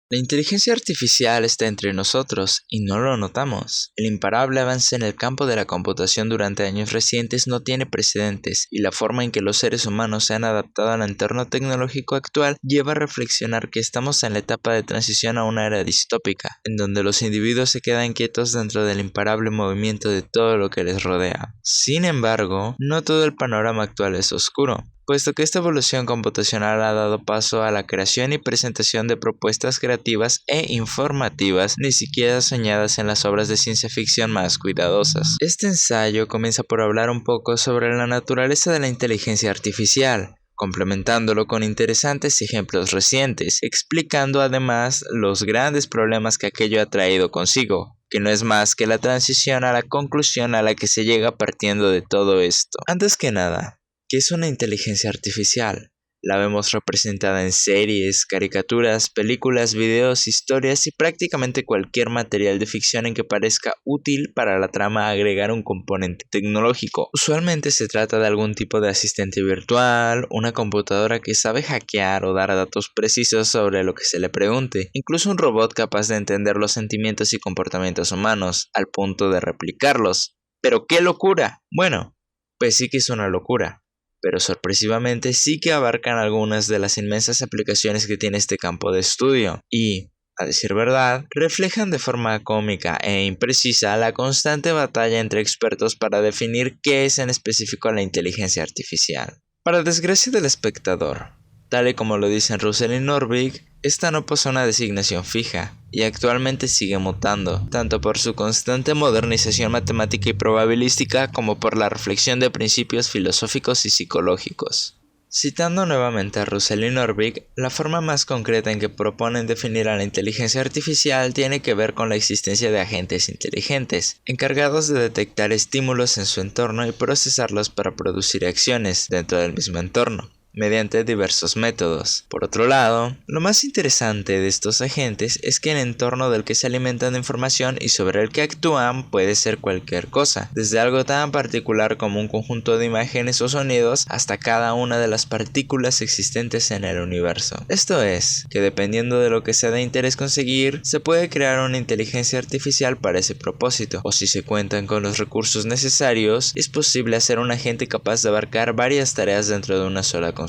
La inteligencia artificial está entre nosotros y no lo notamos. El imparable avance en el campo de la computación durante años recientes no tiene precedentes, y la forma en que los seres humanos se han adaptado al entorno tecnológico actual lleva a reflexionar que estamos en la etapa de transición a una era distópica, en donde los individuos se quedan quietos dentro del imparable movimiento de todo lo que les rodea. Sin embargo, no todo el panorama actual es oscuro, puesto que esta evolución computacional ha dado paso a la creación y presentación de propuestas creativas e informativas ni siquiera soñadas en las obras de ciencia ficción más cuidadosas. Este ensayo comienza por hablar un poco sobre la naturaleza de la inteligencia artificial, complementándolo con interesantes ejemplos recientes, explicando además los grandes problemas que aquello ha traído consigo, que no es más que la transición a la conclusión a la que se llega partiendo de todo esto. Antes que nada, ¿qué es una inteligencia artificial? La vemos representada en series, caricaturas, películas, videos, historias y prácticamente cualquier material de ficción en que parezca útil para la trama agregar un componente tecnológico. Usualmente se trata de algún tipo de asistente virtual, una computadora que sabe hackear o dar datos precisos sobre lo que se le pregunte, incluso un robot capaz de entender los sentimientos y comportamientos humanos, al punto de replicarlos. ¿Pero qué locura? Bueno, pues sí que es una locura, pero sorpresivamente sí que abarcan algunas de las inmensas aplicaciones que tiene este campo de estudio y, a decir verdad, reflejan de forma cómica e imprecisa la constante batalla entre expertos para definir qué es en específico la inteligencia artificial. Para desgracia del espectador, tal y como lo dicen Russell y Norvig, esta no posee una designación fija, y actualmente sigue mutando, tanto por su constante modernización matemática y probabilística como por la reflexión de principios filosóficos y psicológicos. Citando nuevamente a Russell y Norvig, la forma más concreta en que proponen definir a la inteligencia artificial tiene que ver con la existencia de agentes inteligentes, encargados de detectar estímulos en su entorno y procesarlos para producir acciones dentro del mismo entorno, mediante diversos métodos. Por otro lado, lo más interesante de estos agentes es que el entorno del que se alimentan de información y sobre el que actúan puede ser cualquier cosa, desde algo tan particular como un conjunto de imágenes o sonidos hasta cada una de las partículas existentes en el universo. Esto es, que dependiendo de lo que sea de interés conseguir, se puede crear una inteligencia artificial para ese propósito, o si se cuentan con los recursos necesarios, es posible hacer un agente capaz de abarcar varias tareas dentro de una sola construcción.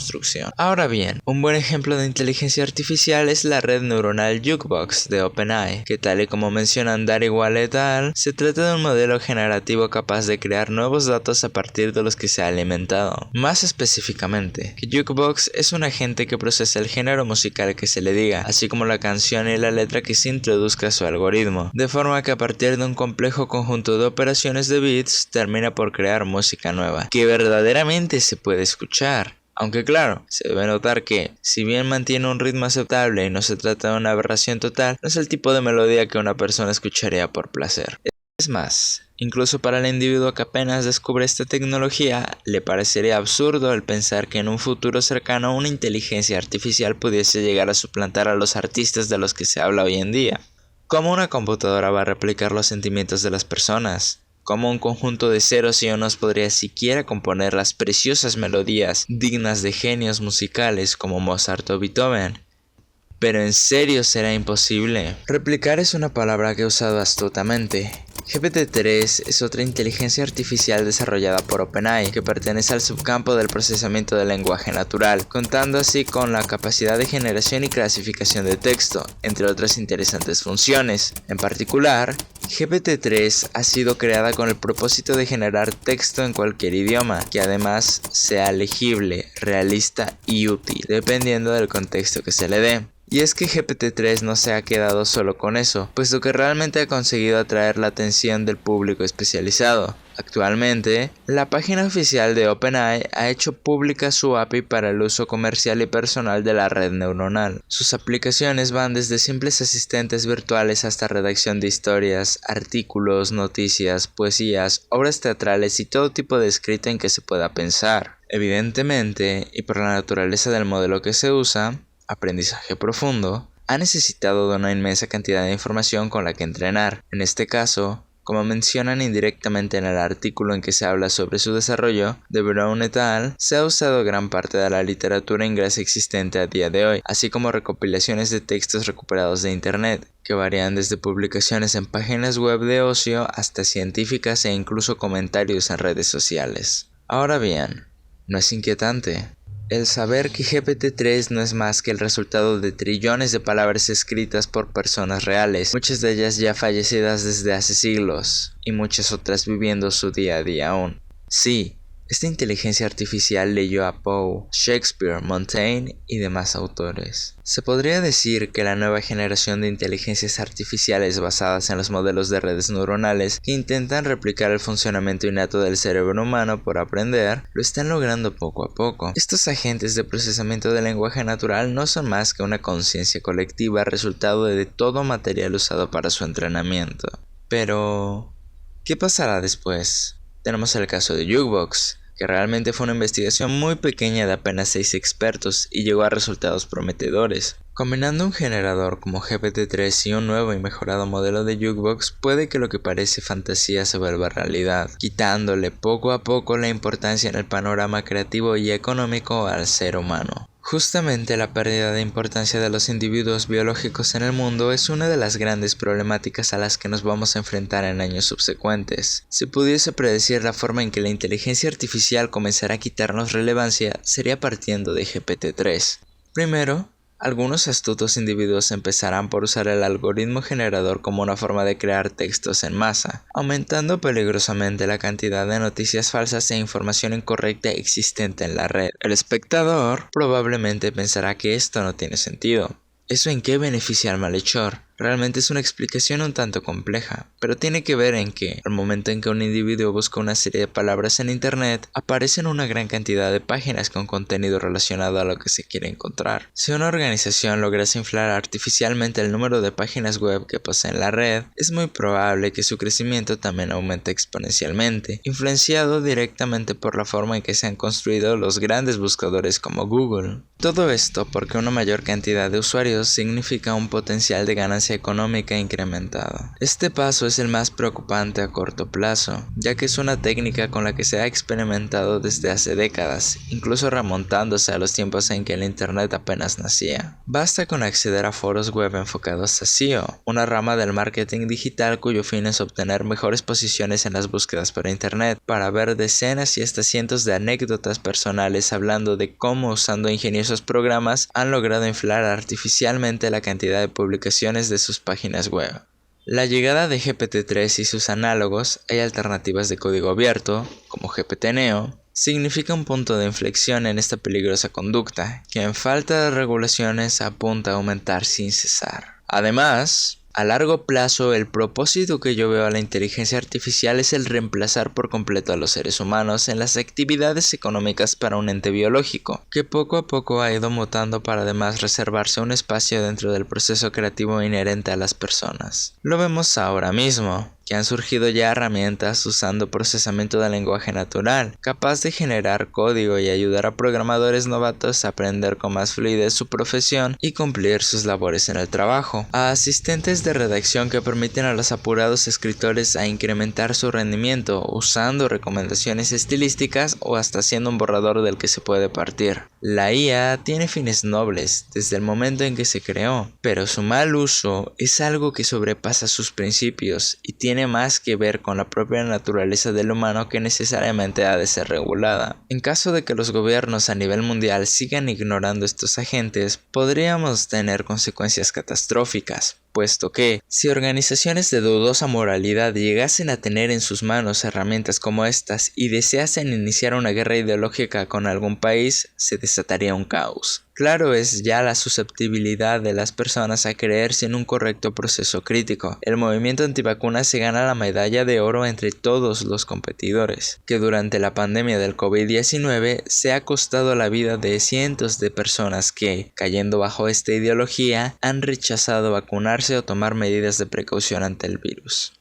Ahora bien, un buen ejemplo de inteligencia artificial es la red neuronal Jukebox de OpenAI, que tal y como mencionan Dhariwal et al, se trata de un modelo generativo capaz de crear nuevos datos a partir de los que se ha alimentado. Más específicamente, que Jukebox es un agente que procesa el género musical que se le diga, así como la canción y la letra que se introduzca a su algoritmo, de forma que a partir de un complejo conjunto de operaciones de bits termina por crear música nueva, que verdaderamente se puede escuchar. Aunque claro, se debe notar que, si bien mantiene un ritmo aceptable y no se trata de una aberración total, no es el tipo de melodía que una persona escucharía por placer. Es más, incluso para el individuo que apenas descubre esta tecnología, le parecería absurdo el pensar que en un futuro cercano una inteligencia artificial pudiese llegar a suplantar a los artistas de los que se habla hoy en día. ¿Cómo una computadora va a replicar los sentimientos de las personas? ¿Cómo un conjunto de ceros y unos podría siquiera componer las preciosas melodías dignas de genios musicales como Mozart o Beethoven? Pero en serio será imposible. Replicar es una palabra que he usado astutamente. GPT-3 es otra inteligencia artificial desarrollada por OpenAI que pertenece al subcampo del procesamiento del lenguaje natural, contando así con la capacidad de generación y clasificación de texto, entre otras interesantes funciones. En particular, GPT-3 ha sido creada con el propósito de generar texto en cualquier idioma, que además sea legible, realista y útil, dependiendo del contexto que se le dé. Y es que GPT-3 no se ha quedado solo con eso, puesto que realmente ha conseguido atraer la atención del público especializado. Actualmente, la página oficial de OpenAI ha hecho pública su API para el uso comercial y personal de la red neuronal. Sus aplicaciones van desde simples asistentes virtuales hasta redacción de historias, artículos, noticias, poesías, obras teatrales y todo tipo de escrito en que se pueda pensar. Evidentemente, y por la naturaleza del modelo que se usa, aprendizaje profundo, ha necesitado de una inmensa cantidad de información con la que entrenar. En este caso, Como mencionan indirectamente en el artículo en que se habla sobre su desarrollo, de Brown et al., se ha usado gran parte de la literatura inglesa existente a día de hoy, así como recopilaciones de textos recuperados de Internet, que varían desde publicaciones en páginas web de ocio hasta científicas e incluso comentarios en redes sociales. Ahora bien, ¿no es inquietante el saber que GPT-3 no es más que el resultado de trillones de palabras escritas por personas reales, muchas de ellas ya fallecidas desde hace siglos, y muchas otras viviendo su día a día aún? Sí, esta inteligencia artificial leyó a Poe, Shakespeare, Montaigne y demás autores. Se podría decir que la nueva generación de inteligencias artificiales basadas en los modelos de redes neuronales que intentan replicar el funcionamiento innato del cerebro humano por aprender, lo están logrando poco a poco. Estos agentes de procesamiento del lenguaje natural no son más que una conciencia colectiva resultado de todo material usado para su entrenamiento. Pero, ¿qué pasará después? Tenemos el caso de Jukebox, que realmente fue una investigación muy pequeña de apenas 6 expertos y llegó a resultados prometedores. Combinando un generador como GPT-3 y un nuevo y mejorado modelo de Jukebox, puede que lo que parece fantasía se vuelva realidad, quitándole poco a poco la importancia en el panorama creativo y económico al ser humano. Justamente la pérdida de importancia de los individuos biológicos en el mundo es una de las grandes problemáticas a las que nos vamos a enfrentar en años subsecuentes. Si pudiese predecir la forma en que la inteligencia artificial comenzará a quitarnos relevancia, sería partiendo de GPT-3. Primero, algunos astutos individuos empezarán por usar el algoritmo generador como una forma de crear textos en masa, aumentando peligrosamente la cantidad de noticias falsas e información incorrecta existente en la red. El espectador probablemente pensará que esto no tiene sentido. ¿Eso en qué beneficia al malhechor? Realmente es una explicación un tanto compleja, pero tiene que ver en que, al momento en que un individuo busca una serie de palabras en internet, aparecen una gran cantidad de páginas con contenido relacionado a lo que se quiere encontrar. Si una organización lograse inflar artificialmente el número de páginas web que posee en la red, es muy probable que su crecimiento también aumente exponencialmente, influenciado directamente por la forma en que se han construido los grandes buscadores como Google. Todo esto porque una mayor cantidad de usuarios significa un potencial de ganancia económica incrementada. Este paso es el más preocupante a corto plazo, ya que es una técnica con la que se ha experimentado desde hace décadas, incluso remontándose a los tiempos en que el Internet apenas nacía. Basta con acceder a foros web enfocados a SEO, una rama del marketing digital cuyo fin es obtener mejores posiciones en las búsquedas por Internet, para ver decenas y hasta cientos de anécdotas personales hablando de cómo usando ingeniosos programas han logrado inflar artificialmente la cantidad de publicaciones de sus páginas web. La llegada de GPT-3 y sus análogos, hay alternativas de código abierto, como GPT-Neo, significa un punto de inflexión en esta peligrosa conducta, que en falta de regulaciones apunta a aumentar sin cesar. Además, a largo plazo, el propósito que yo veo a la inteligencia artificial es el reemplazar por completo a los seres humanos en las actividades económicas para un ente biológico, que poco a poco ha ido mutando para además reservarse un espacio dentro del proceso creativo inherente a las personas. Lo vemos ahora mismo, que han surgido ya herramientas usando procesamiento del lenguaje natural, capaz de generar código y ayudar a programadores novatos a aprender con más fluidez su profesión y cumplir sus labores en el trabajo, a asistentes de redacción que permiten a los apurados escritores a incrementar su rendimiento usando recomendaciones estilísticas o hasta haciendo un borrador del que se puede partir. La IA tiene fines nobles desde el momento en que se creó, pero su mal uso es algo que sobrepasa sus principios y tiene más que ver con la propia naturaleza del humano que necesariamente ha de ser regulada. En caso de que los gobiernos a nivel mundial sigan ignorando estos agentes, podríamos tener consecuencias catastróficas, puesto que, si organizaciones de dudosa moralidad llegasen a tener en sus manos herramientas como estas y deseasen iniciar una guerra ideológica con algún país, se desataría un caos. Claro es ya la susceptibilidad de las personas a creerse en un correcto proceso crítico. El movimiento antivacunas se gana la medalla de oro entre todos los competidores, que durante la pandemia del COVID-19 se ha costado la vida de cientos de personas que, cayendo bajo esta ideología, han rechazado vacunarse o tomar medidas de precaución ante el virus.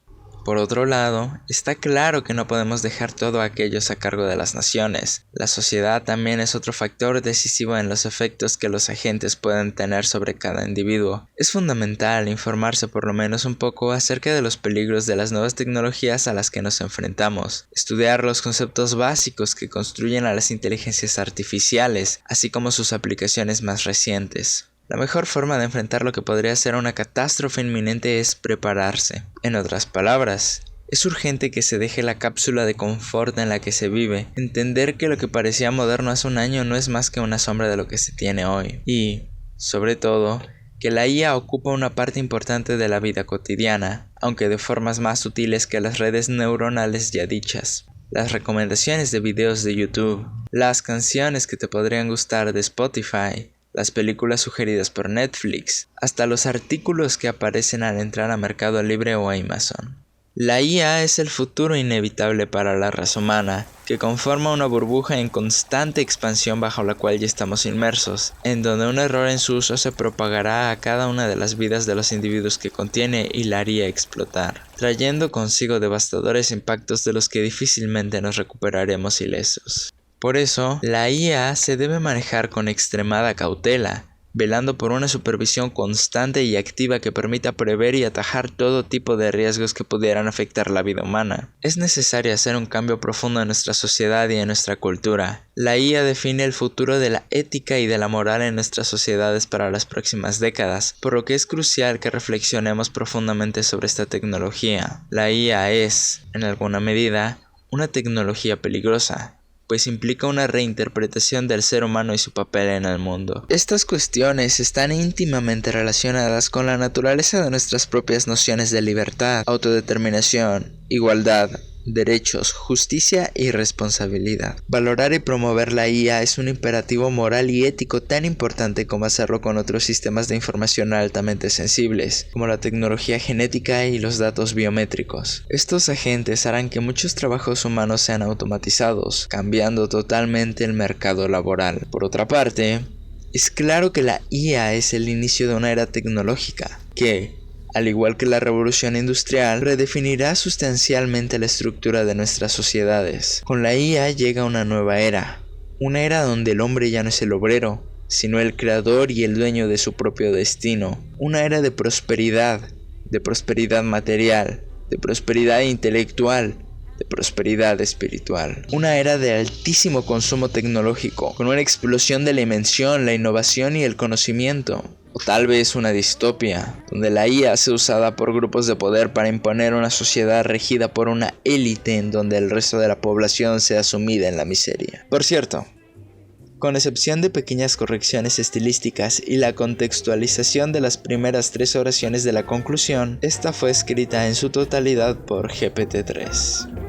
Por otro lado, está claro que no podemos dejar todo aquello a cargo de las naciones. La sociedad también es otro factor decisivo en los efectos que los agentes pueden tener sobre cada individuo. Es fundamental informarse por lo menos un poco acerca de los peligros de las nuevas tecnologías a las que nos enfrentamos, estudiar los conceptos básicos que construyen a las inteligencias artificiales, así como sus aplicaciones más recientes. La mejor forma de enfrentar lo que podría ser una catástrofe inminente es prepararse. En otras palabras, es urgente que se deje la cápsula de confort en la que se vive, entender que lo que parecía moderno hace un año no es más que una sombra de lo que se tiene hoy. Y, sobre todo, que la IA ocupa una parte importante de la vida cotidiana, aunque de formas más sutiles que las redes neuronales ya dichas. Las recomendaciones de videos de YouTube, las canciones que te podrían gustar de Spotify, las películas sugeridas por Netflix, hasta los artículos que aparecen al entrar a Mercado Libre o a Amazon. La IA es el futuro inevitable para la raza humana, que conforma una burbuja en constante expansión bajo la cual ya estamos inmersos, en donde un error en su uso se propagará a cada una de las vidas de los individuos que contiene y la haría explotar, trayendo consigo devastadores impactos de los que difícilmente nos recuperaremos ilesos. Por eso, la IA se debe manejar con extremada cautela, velando por una supervisión constante y activa que permita prever y atajar todo tipo de riesgos que pudieran afectar la vida humana. Es necesario hacer un cambio profundo en nuestra sociedad y en nuestra cultura. La IA define el futuro de la ética y de la moral en nuestras sociedades para las próximas décadas, por lo que es crucial que reflexionemos profundamente sobre esta tecnología. La IA es, en alguna medida, una tecnología peligrosa, pues implica una reinterpretación del ser humano y su papel en el mundo. Estas cuestiones están íntimamente relacionadas con la naturaleza de nuestras propias nociones de libertad, autodeterminación, igualdad, derechos, justicia y responsabilidad. Valorar y promover la IA es un imperativo moral y ético tan importante como hacerlo con otros sistemas de información altamente sensibles, como la tecnología genética y los datos biométricos. Estos agentes harán que muchos trabajos humanos sean automatizados, cambiando totalmente el mercado laboral. Por otra parte, es claro que la IA es el inicio de una era tecnológica que, al igual que la revolución industrial, redefinirá sustancialmente la estructura de nuestras sociedades. Con la IA llega una nueva era, una era donde el hombre ya no es el obrero, sino el creador y el dueño de su propio destino. Una era de prosperidad material, de prosperidad intelectual, de prosperidad espiritual. Una era de altísimo consumo tecnológico, con una explosión de la invención, la innovación y el conocimiento. O tal vez una distopia, donde la IA sea usada por grupos de poder para imponer una sociedad regida por una élite en donde el resto de la población sea sumida en la miseria. Por cierto, con excepción de pequeñas correcciones estilísticas y la contextualización de las primeras 3 oraciones de la conclusión, esta fue escrita en su totalidad por GPT-3.